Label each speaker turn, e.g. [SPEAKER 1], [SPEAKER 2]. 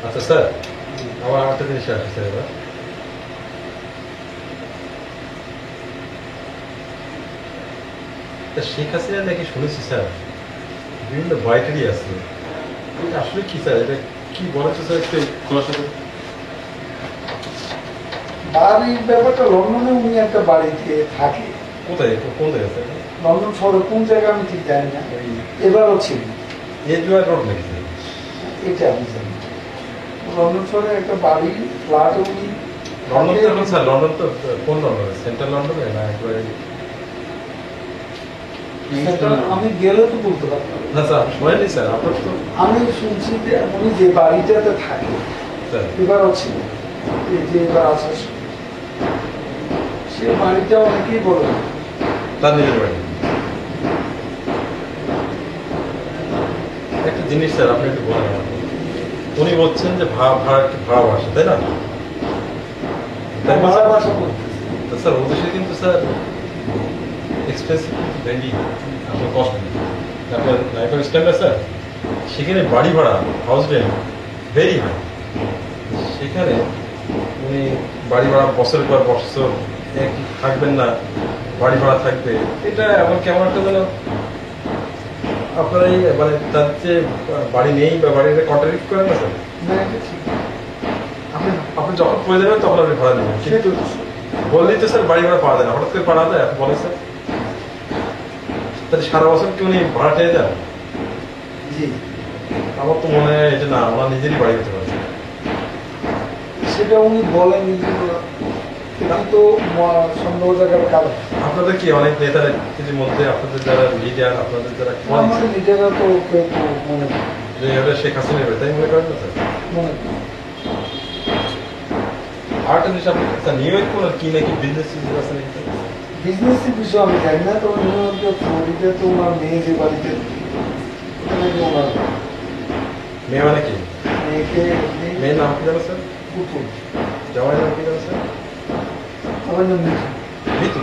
[SPEAKER 1] আচ্ছা স্যার, আমার একটা জিনিস আছে স্যার। এবার শেখ হাসিনা নাকি শুনেছি স্যার বিভিন্ন বাড়িটারি আছে, এটা আসলে কি স্যার? এটা কি বলেছে স্যার, একটু খোলাসা করুন।
[SPEAKER 2] বাড়ির ব্যাপারটা লন্ডনে উনি একটা বাড়িতে থাকে।
[SPEAKER 1] কোথায়, কোন জায়গায় স্যার?
[SPEAKER 2] লন্ডন শহরে কোন জায়গা আমি ঠিক জানি না, এবারও ছিল
[SPEAKER 1] এজুয়ার রোড নাকি স্যার?
[SPEAKER 2] এটা আমি জানি। লন্ডন শহরে একটা বাড়ি ফ্ল্যাট উনি
[SPEAKER 1] লন্ডন তো এখন স্যার, লন্ডন তো কোন লন্ডনে? সেন্ট্রাল লন্ডনে না একবারে?
[SPEAKER 2] সেটা আমি গেলে তো বলতে পারতাম
[SPEAKER 1] না স্যার, শোনেনি স্যার আপনার তো।
[SPEAKER 2] আমি শুনছি যে উনি যে বাড়িটাতে থাকে
[SPEAKER 1] স্যার
[SPEAKER 2] এবারও ছিল, এই যে এবার আছে সে বাড়িটা অনেকেই বলে
[SPEAKER 1] তার নিজের বাড়ি। একটা জিনিস স্যার আপনি একটু বলেন আমাকে। উনি বলছেন যে ভাড়া বাসা, তাই না? তাই
[SPEAKER 2] ভাড়া বাসা করতেছে।
[SPEAKER 1] তো স্যার ওদেশে কিন্তু স্যার এক্সপেন্সিভ ভেরি, আপনার কস্ট আপনার লাইফের স্ট্যান্ডার্ড স্যার, সেখানে বাড়ি ভাড়া হাউস রেন্ট ভেরি হাই। সেখানে উনি বাড়ি ভাড়া বছরের পর বছর একই থাকবেন না, বাড়ি ভাড়া থাকবে, এটা এমন কেমন একটা যেন আপনারা এই মানে তার যে বাড়ি নেই বা বাড়িতে কন্ট্রাডিক্ট করেন না স্যার।
[SPEAKER 2] না, এটা ঠিক।
[SPEAKER 1] আপনি আপনি যখন পড়ে যাবেন তখন আপনি ভাড়া নেবেন, কিন্তু বললেই তো স্যার বাড়ি ভাড়া পাওয়া যায় না, হঠাৎ করে পাওয়া যায় আপনি বলেন স্যার। তাহলে সারা বছর কি উনি ভাড়া পেয়ে যান?
[SPEAKER 2] জি,
[SPEAKER 1] আমার তো মনে হয় এটা না, ওনার নিজেরই বাড়ি হতে পারে।
[SPEAKER 2] সেটা উনি বলেন কিন্তু সন্দেহ জায়গার কারণ
[SPEAKER 1] আপনাদের কি অনেক নেতারা কিছুর মধ্যে, আপনাদের যারা লিডার, আপনাদের যারা
[SPEAKER 2] আমাদের নিজেরা তো কেউ মনে করি।
[SPEAKER 1] যে এটা শেখ হাসিনা হবে তাই মনে করেন না স্যার?
[SPEAKER 2] মনে করি।
[SPEAKER 1] আর একটা জিনিস আপনি স্যার, নিউ ইয়র্ক কোন কি নাকি বিজনেস আছে নাকি স্যার?
[SPEAKER 2] বিজনেসের বিষয় আমি জানি না, তো নিউ ইয়র্কে ফ্লোরিডা তো ওনার মেয়ে যে বাড়িতে ওখানে কি ওনার
[SPEAKER 1] মেয়ে মানে কি?
[SPEAKER 2] মেয়েকে
[SPEAKER 1] মেয়ের নাম কি জানো স্যার?
[SPEAKER 2] পুতুল
[SPEAKER 1] জামাইয়ের নাম কি জানো স্যার?
[SPEAKER 2] আমার নাম মিঠু।
[SPEAKER 1] মিতু।